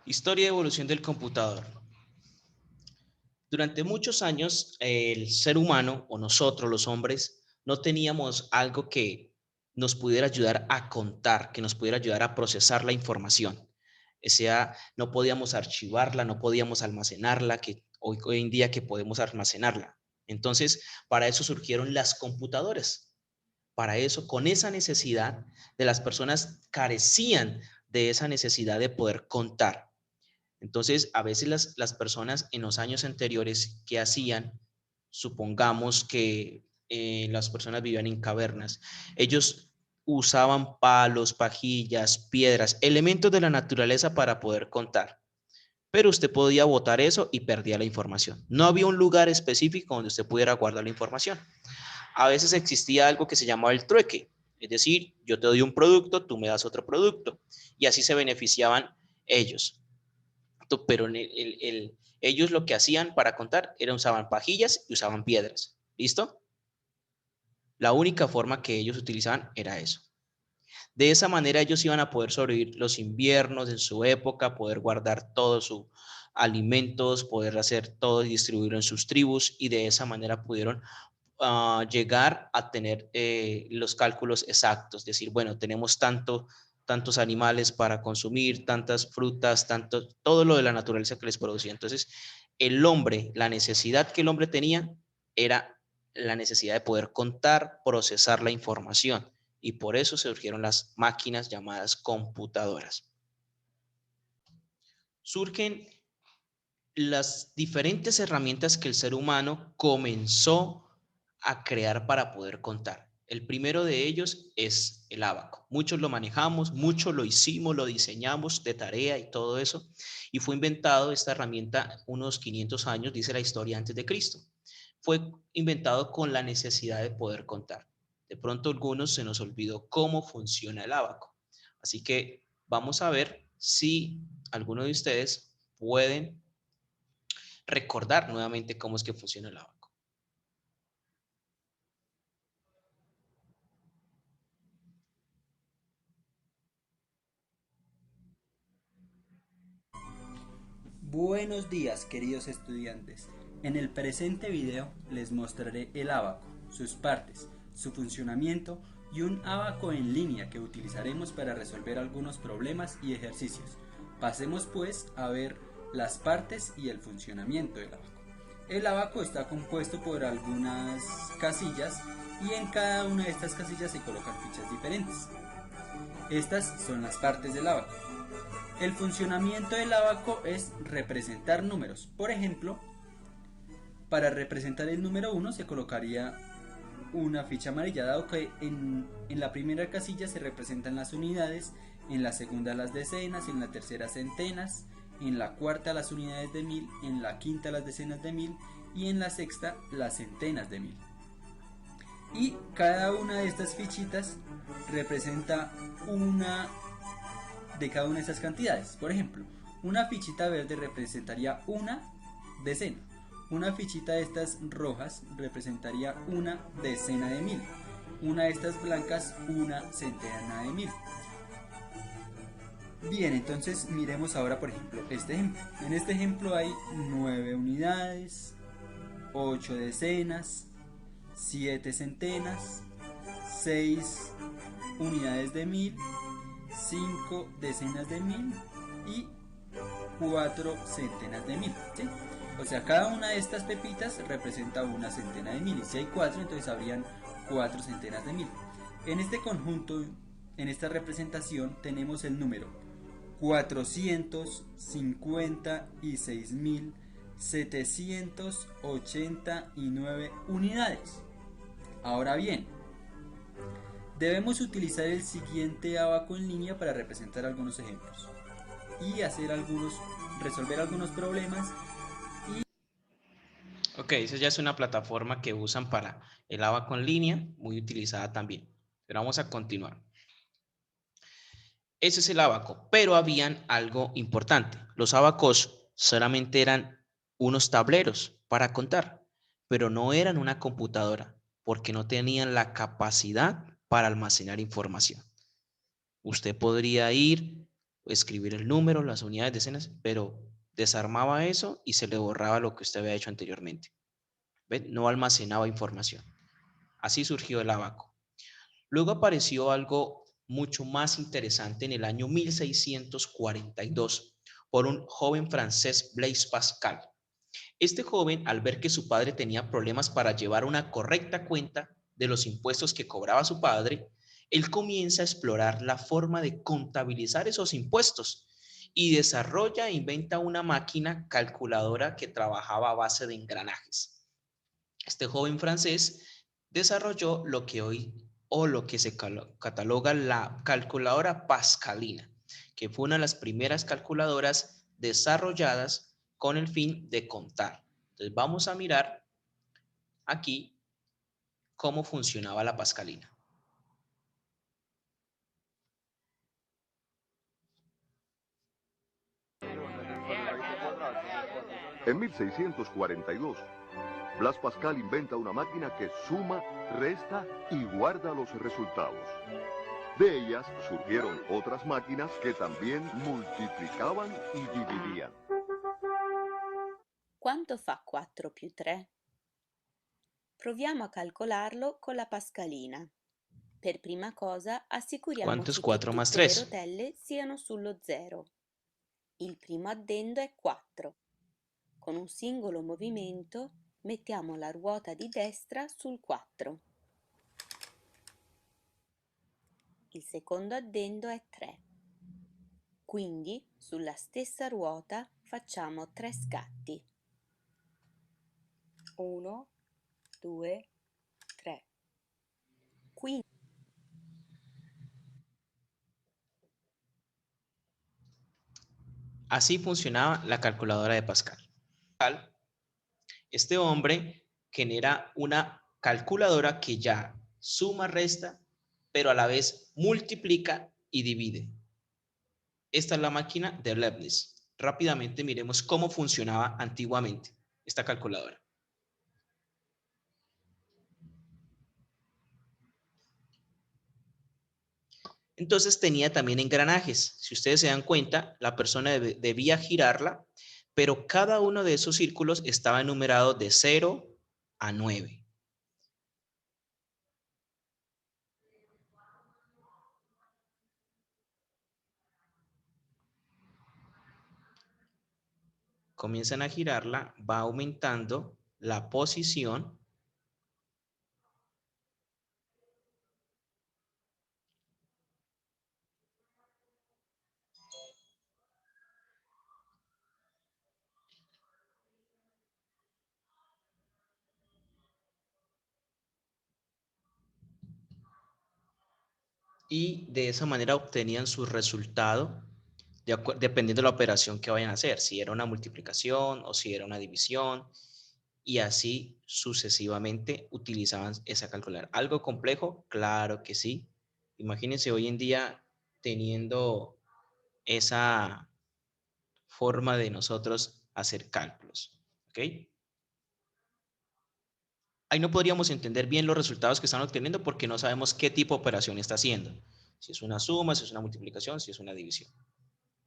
Historia y evolución del computador. Durante muchos años, el ser humano o nosotros los hombres no teníamos algo que nos pudiera ayudar a contar, que nos pudiera ayudar a procesar la información. O sea, no podíamos archivarla, no podíamos almacenarla, que hoy en día que podemos almacenarla. Entonces, para eso surgieron las computadoras. Para eso, con esa necesidad de las personas carecían de esa necesidad de poder contar. Entonces, a veces las personas en los años anteriores, ¿qué hacían? Supongamos que las personas vivían en cavernas. Ellos usaban palos, pajillas, piedras, elementos de la naturaleza para poder contar. Pero usted podía botar eso y perdía la información. No había un lugar específico donde usted pudiera guardar la información. A veces existía algo que se llamaba el trueque. Es decir, yo te doy un producto, tú me das otro producto. Y así se beneficiaban ellos. Pero ellos lo que hacían para contar era usaban pajillas y usaban piedras. ¿Listo? La única forma que ellos utilizaban era eso. De esa manera ellos iban a poder sobrevivir los inviernos en su época, poder guardar todos sus alimentos, poder hacer todo y distribuirlo en sus tribus y de esa manera pudieron llegar a tener los cálculos exactos, decir, bueno, tenemos tantos animales para consumir, tantas frutas, todo lo de la naturaleza que les producía. Entonces, el hombre, la necesidad que el hombre tenía era la necesidad de poder contar, procesar la información y por eso surgieron las máquinas llamadas computadoras. Surgen las diferentes herramientas que el ser humano comenzó a crear para poder contar. El primero de ellos es el ábaco. Muchos lo manejamos, muchos lo hicimos, lo diseñamos de tarea y todo eso. Y fue inventado esta herramienta unos 500 años, dice la historia, antes de Cristo. Fue inventado con la necesidad de poder contar. De pronto a algunos se nos olvidó cómo funciona el ábaco. Así que vamos a ver si alguno de ustedes pueden recordar nuevamente cómo es que funciona el abaco. Buenos días, queridos estudiantes. En el presente video les mostraré el ábaco, sus partes, su funcionamiento y un ábaco en línea que utilizaremos para resolver algunos problemas y ejercicios. Pasemos pues a ver las partes y el funcionamiento del ábaco. El ábaco está compuesto por algunas casillas y en cada una de estas casillas se colocan fichas diferentes. Estas son las partes del ábaco. El funcionamiento del ábaco es representar números. Por ejemplo, para representar el número 1 se colocaría una ficha amarilla, dado que en la primera casilla se representan las unidades, en la segunda las decenas, en la tercera centenas, en la cuarta las unidades de mil, en la quinta las decenas de mil y en la sexta las centenas de mil. Y cada una de estas fichitas representa una de cada una de estas cantidades. Por ejemplo, una fichita verde representaría una decena. Una fichita de estas rojas representaría una decena de mil. Una de estas blancas, una centena de mil. Bien, entonces miremos ahora, por ejemplo, este ejemplo. En este ejemplo hay 9 unidades, 8 decenas, 7 centenas, 6 unidades de mil, 5 decenas de mil y 4 centenas de mil, ¿sí? O sea, cada una de estas pepitas representa una centena de mil. Y si hay 4, entonces habrían 4 centenas de mil. En este conjunto, en esta representación, tenemos el número 456.789 unidades. Ahora bien, debemos utilizar el siguiente abaco en línea para representar algunos ejemplos y resolver algunos problemas. Ok, esa ya es una plataforma que usan para el abaco en línea, muy utilizada también. Pero vamos a continuar. Ese es el abaco, pero habían algo importante. Los abacos solamente eran unos tableros para contar, pero no eran una computadora porque no tenían la capacidad para almacenar información. Usted podría ir escribir el número, las unidades, decenas, pero desarmaba eso y se le borraba lo que usted había hecho anteriormente. ¿Ven? No almacenaba información. Así surgió el abaco. Luego apareció algo mucho más interesante en el año 1642 por un joven francés, Blaise Pascal. Este joven, al ver que su padre tenía problemas para llevar una correcta cuenta de los impuestos que cobraba su padre, él comienza a explorar la forma de contabilizar esos impuestos y desarrolla e inventa una máquina calculadora que trabajaba a base de engranajes. Este joven francés desarrolló lo que hoy o lo que se cataloga la calculadora pascalina, que fue una de las primeras calculadoras desarrolladas con el fin de contar. Entonces vamos a mirar aquí cómo funcionaba la pascalina. En 1642, Blas Pascal inventa una máquina que suma, resta y guarda los resultados. De ellas surgieron otras máquinas que también multiplicaban y dividían. Quanto fa 4 più 3? Proviamo a calcolarlo con la pascalina. Per prima cosa ¿Cuánto es assicuriamoci che 4 más tutte le 3? rotelle siano sullo zero. Il primo addendo è 4. Con un singolo movimento mettiamo la ruota di destra sul 4. Il secondo addendo è 3. Quindi sulla stessa ruota facciamo 3 scatti. 1, 2, 3. Quindi Así funcionaba la calculadora de Pascal. Este hombre genera una calculadora que ya suma, resta, pero a la vez multiplica y divide. Esta es la máquina de Leibniz. Rápidamente miremos cómo funcionaba antiguamente esta calculadora. Entonces tenía también engranajes. Si ustedes se dan cuenta, la persona debía girarla, pero cada uno de esos círculos estaba enumerado de 0 a 9. Comienzan a girarla, va aumentando la posición y de esa manera obtenían su resultado dependiendo de la operación que vayan a hacer, si era una multiplicación o si era una división, y así sucesivamente utilizaban esa calculadora. ¿Algo complejo? Claro que sí. Imagínense hoy en día teniendo esa forma de nosotros hacer cálculos. ¿Ok? Ahí no podríamos entender bien los resultados que están obteniendo porque no sabemos qué tipo de operación está haciendo. Si es una suma, si es una multiplicación, si es una división.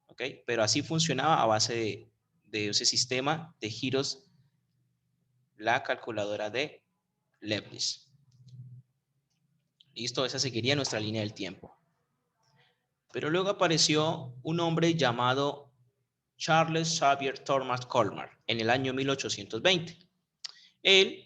¿Ok? Pero así funcionaba a base de ese sistema de giros la calculadora de Leibniz. Listo, esa seguiría nuestra línea del tiempo. Pero luego apareció un hombre llamado Charles Xavier Thomas Colmar en el año 1820. Él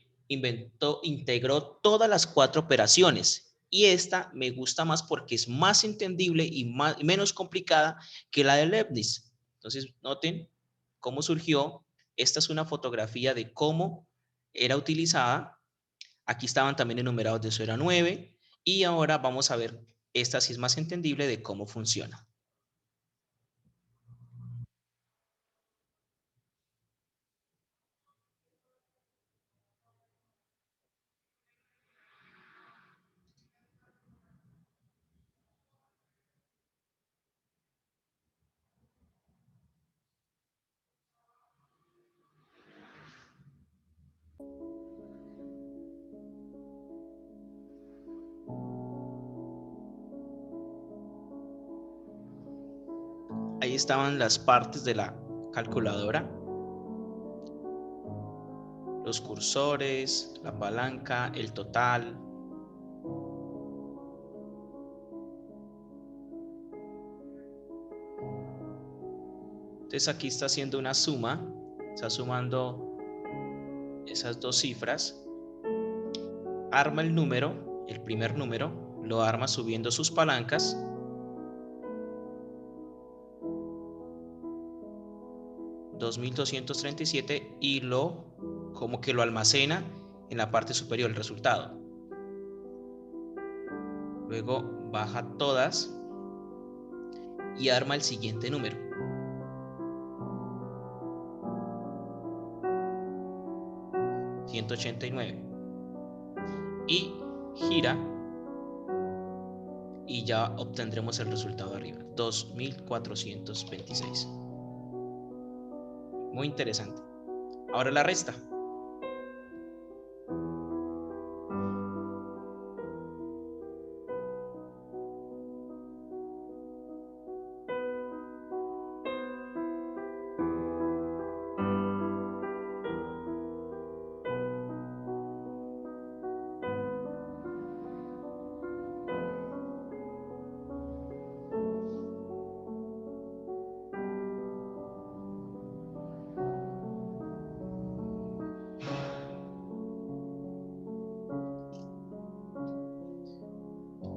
integró todas las 4 operaciones y esta me gusta más porque es más entendible y menos complicada que la de Leibniz. Entonces, noten cómo surgió. Esta es una fotografía de cómo era utilizada. Aquí estaban también enumerados de 0 a 9 y ahora vamos a ver, esta sí es más entendible de cómo funciona. Ahí estaban las partes de la calculadora, los cursores, la palanca, el total. Entonces aquí está haciendo una suma, está sumando esas dos cifras, arma el número, el primer número, lo arma subiendo sus palancas, $2,237, y como que lo almacena en la parte superior el resultado. Luego baja todas y arma el siguiente número. $189. Y gira y ya obtendremos el resultado arriba, 2,426. Muy interesante. Ahora la resta.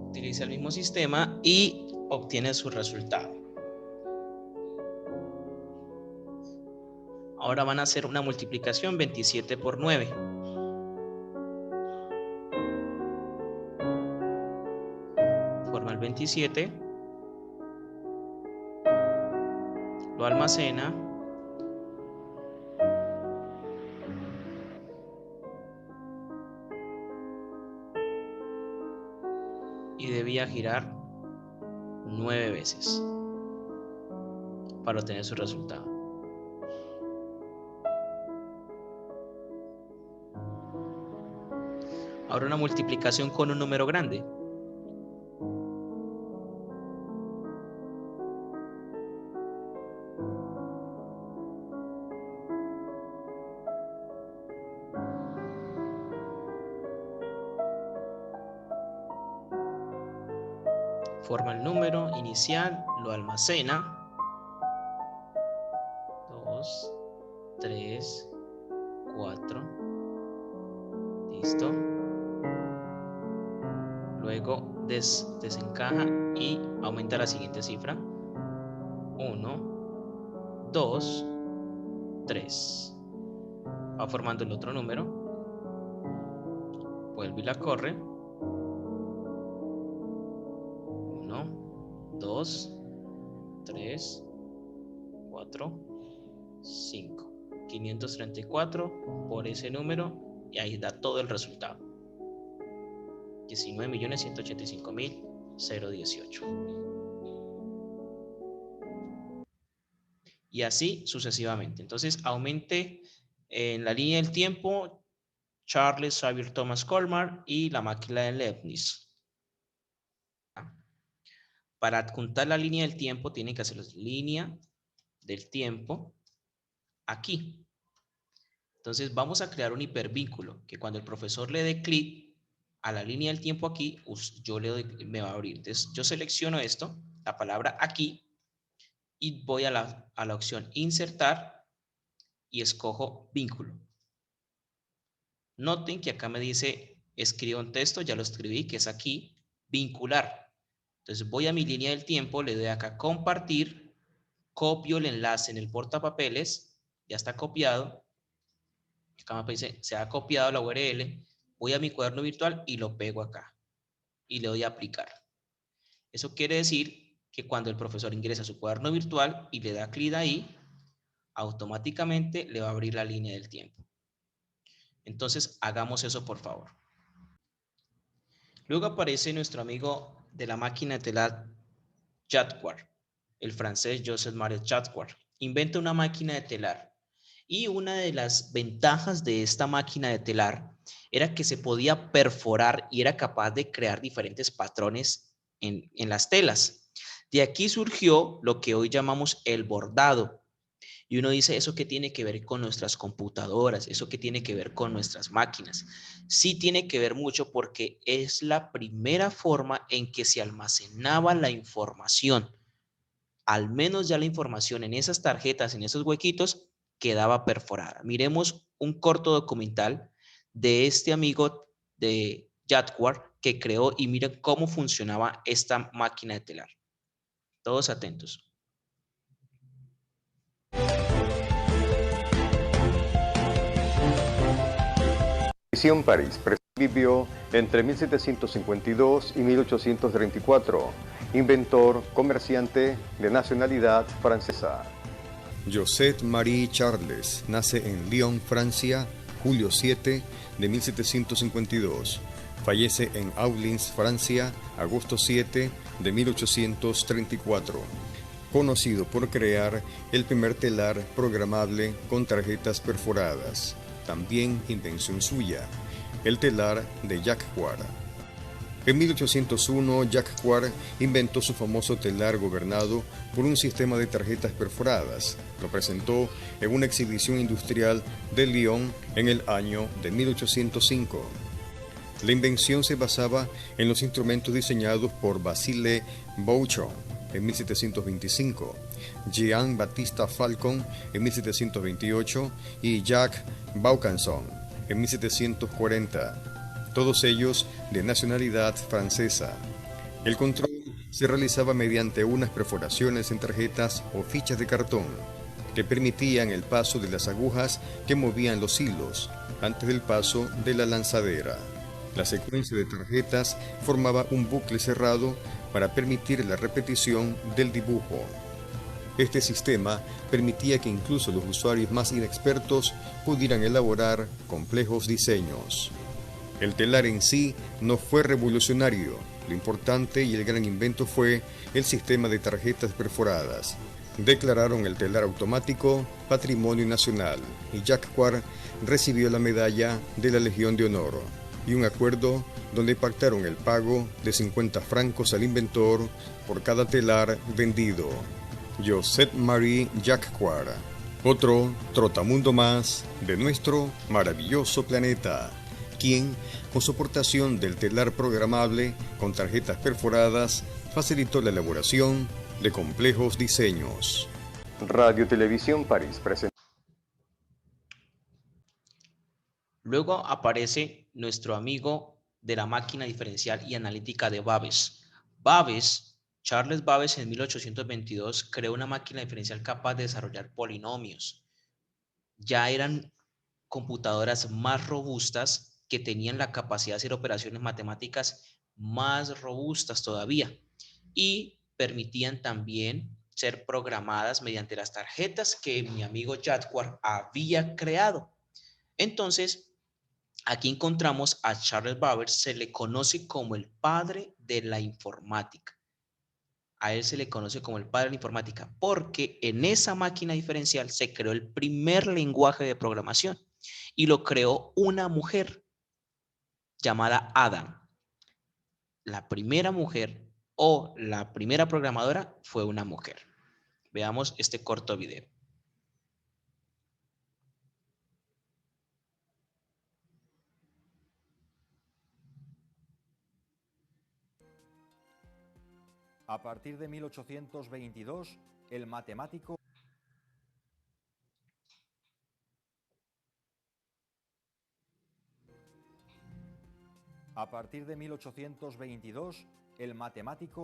Utiliza el mismo sistema y obtiene su resultado. Ahora van a hacer una multiplicación, 27 por 9. Forma el 27, lo almacena, y debía girar 9 veces para obtener su resultado. Ahora una multiplicación con un número grande. Forma el número inicial, lo almacena. 2, 3, 4. Listo. Luego desencaja y aumenta la siguiente cifra. 1, 2, 3. Va formando el otro número. Vuelve y la corre. 2, 3, 4, 5. 534 por ese número y ahí da todo el resultado. 19.185.018. Y así sucesivamente. Entonces aumente en la línea del tiempo Charles Xavier Thomas Colmar y la máquina de Leibniz. Para adjuntar la línea del tiempo tienen que hacer la línea del tiempo aquí. Entonces vamos a crear un hipervínculo que cuando el profesor le dé clic a la línea del tiempo aquí, yo le doy, me va a abrir. Entonces yo selecciono esto, la palabra aquí, y voy a la opción insertar y escojo vínculo. Noten que acá me dice escribo un texto, ya lo escribí, que es aquí, vincular. Entonces voy a mi línea del tiempo, le doy acá compartir, copio el enlace en el portapapeles, ya está copiado. Acá me dice se ha copiado la URL, voy a mi cuaderno virtual y lo pego acá y le doy a aplicar. Eso quiere decir que cuando el profesor ingresa a su cuaderno virtual y le da clic ahí, automáticamente le va a abrir la línea del tiempo. Entonces hagamos eso por favor. Luego aparece nuestro amigo de la máquina de telar Jacquard, el francés Joseph Marie Jacquard. Inventa una máquina de telar y una de las ventajas de esta máquina de telar era que se podía perforar y era capaz de crear diferentes patrones en las telas. De aquí surgió lo que hoy llamamos el bordado. Y uno dice, ¿eso qué tiene que ver con nuestras computadoras? ¿Eso qué tiene que ver con nuestras máquinas? Sí tiene que ver mucho porque es la primera forma en que se almacenaba la información. Al menos ya la información en esas tarjetas, en esos huequitos, quedaba perforada. Miremos un corto documental de este amigo de Jadwar que creó y miren cómo funcionaba esta máquina de telar. Todos atentos. Televisión París vivió entre 1752 y 1834. Inventor, comerciante de nacionalidad francesa. Joseph Marie Charles nace en Lyon, Francia, julio 7 de 1752. Fallece en Aullins, Francia, agosto 7 de 1834. Conocido por crear el primer telar programable con tarjetas perforadas. También invención suya, el telar de Jacquard. En 1801, Jacquard inventó su famoso telar gobernado por un sistema de tarjetas perforadas. Lo presentó en una exhibición industrial de Lyon en el año de 1805. La invención se basaba en los instrumentos diseñados por Basile Bouchon en 1725, Jean-Baptiste Falcon en 1728 y Jacques Vaucanson en 1740, todos ellos de nacionalidad francesa. El control se realizaba mediante unas perforaciones en tarjetas o fichas de cartón que permitían el paso de las agujas que movían los hilos antes del paso de la lanzadera. La secuencia de tarjetas formaba un bucle cerrado para permitir la repetición del dibujo. Este sistema permitía que incluso los usuarios más inexpertos pudieran elaborar complejos diseños. El telar en sí no fue revolucionario. Lo importante y el gran invento fue el sistema de tarjetas perforadas. Declararon el telar automático Patrimonio Nacional y Jacquard recibió la medalla de la Legión de Honor y un acuerdo donde pactaron el pago de 50 francos al inventor por cada telar vendido. Joseph Marie Jacquard, otro trotamundo más de nuestro maravilloso planeta, quien, con su aportación del telar programable con tarjetas perforadas, facilitó la elaboración de complejos diseños. Radio Televisión París presenta. Luego aparece nuestro amigo de la máquina diferencial y analítica de Babbage. Charles Babbage en 1822 creó una máquina diferencial capaz de desarrollar polinomios. Ya eran computadoras más robustas que tenían la capacidad de hacer operaciones matemáticas más robustas todavía y permitían también ser programadas mediante las tarjetas que mi amigo Jacquard había creado. Entonces, aquí encontramos a Charles Babbage, se le conoce como el padre de la informática. A él se le conoce como el padre de la informática porque en esa máquina diferencial se creó el primer lenguaje de programación y lo creó una mujer llamada Ada. La primera mujer o la primera programadora fue una mujer. Veamos este corto video. A partir de 1822, el matemático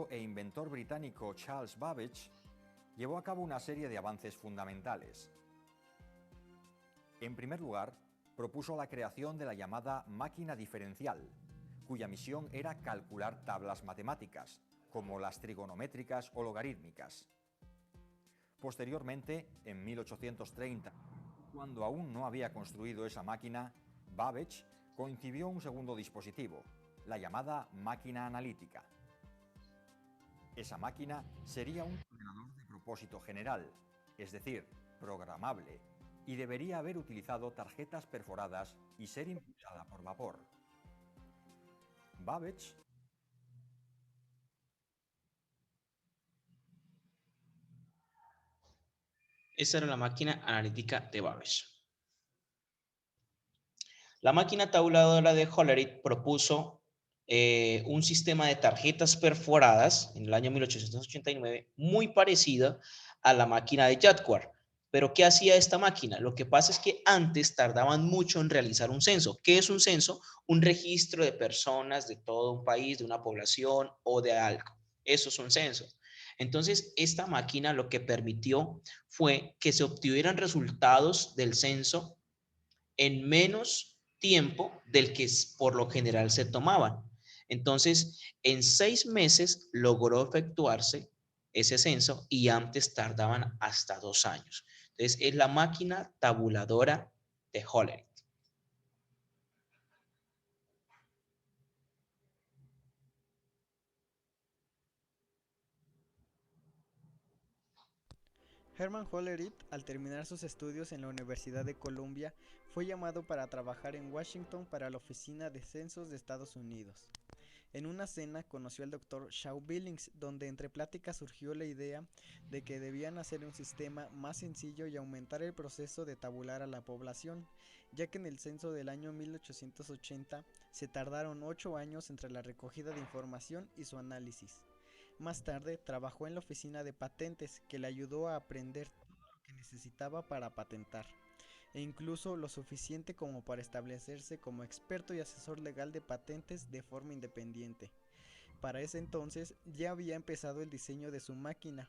e inventor británico Charles Babbage llevó a cabo una serie de avances fundamentales. En primer lugar, propuso la creación de la llamada máquina diferencial, cuya misión era calcular tablas matemáticas, como las trigonométricas o logarítmicas. Posteriormente, en 1830, cuando aún no había construido esa máquina, Babbage concibió un segundo dispositivo, la llamada máquina analítica. Esa máquina sería un ordenador de propósito general, es decir, programable, y debería haber utilizado tarjetas perforadas y ser impulsada por vapor. Babbage Esta era la máquina analítica de Babbage. La máquina tabuladora de Hollerith propuso un sistema de tarjetas perforadas en el año 1889 muy parecida a la máquina de Jadwar. Pero ¿qué hacía esta máquina? Lo que pasa es que antes tardaban mucho en realizar un censo. ¿Qué es un censo? Un registro de personas de todo un país, de una población o de algo. Eso es un censo. Entonces, esta máquina lo que permitió fue que se obtuvieran resultados del censo en menos tiempo del que por lo general se tomaban. Entonces, en 6 meses logró efectuarse ese censo y antes tardaban hasta 2 años. Entonces, es la máquina tabuladora de Hollerith. Herman Hollerith, al terminar sus estudios en la Universidad de Columbia, fue llamado para trabajar en Washington para la Oficina de Censos de Estados Unidos. En una cena conoció al Dr. Shaw Billings, donde entre pláticas surgió la idea de que debían hacer un sistema más sencillo y aumentar el proceso de tabular a la población, ya que en el censo del año 1880 se tardaron 8 años entre la recogida de información y su análisis. Más tarde trabajó en la oficina de patentes, que le ayudó a aprender todo lo que necesitaba para patentar, e incluso lo suficiente como para establecerse como experto y asesor legal de patentes de forma independiente. Para ese entonces ya había empezado el diseño de su máquina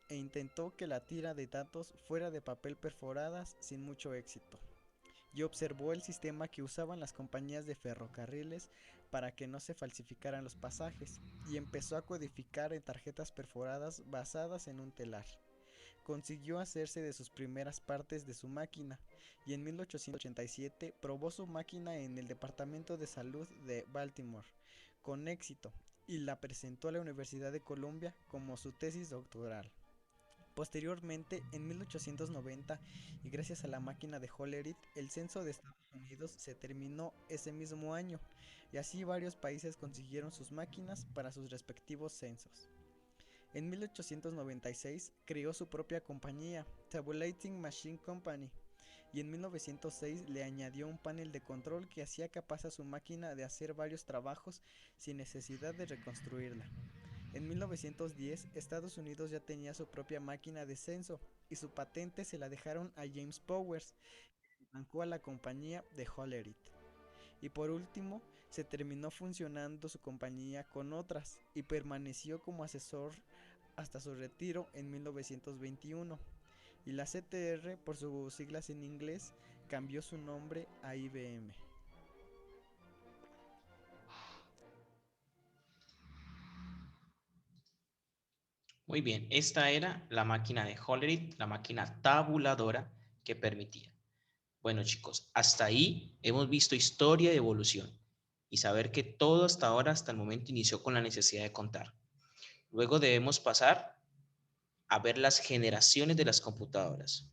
e intentó que la tira de datos fuera de papel perforadas sin mucho éxito. Y observó el sistema que usaban las compañías de ferrocarriles para que no se falsificaran los pasajes, y empezó a codificar en tarjetas perforadas basadas en un telar. Consiguió hacerse de sus primeras partes de su máquina, y en 1887 probó su máquina en el Departamento de Salud de Baltimore, con éxito, y la presentó a la Universidad de Columbia como su tesis doctoral. Posteriormente, en 1890, y gracias a la máquina de Hollerith, el censo de Estados Unidos se terminó ese mismo año, y así varios países consiguieron sus máquinas para sus respectivos censos. En 1896 creó su propia compañía, Tabulating Machine Company, y en 1906 le añadió un panel de control que hacía capaz a su máquina de hacer varios trabajos sin necesidad de reconstruirla. En 1910, Estados Unidos ya tenía su propia máquina de censo, y su patente se la dejaron a James Powers, que bancó a la compañía de Hollerith. Y por último, se terminó funcionando su compañía con otras, y permaneció como asesor hasta su retiro en 1921. Y la CTR, por sus siglas en inglés, cambió su nombre a IBM. Muy bien, esta era la máquina de Hollerith, la máquina tabuladora que permitía. Bueno, chicos, hasta ahí hemos visto historia y evolución y saber que todo hasta ahora, hasta el momento, inició con la necesidad de contar. Luego debemos pasar a ver las generaciones de las computadoras.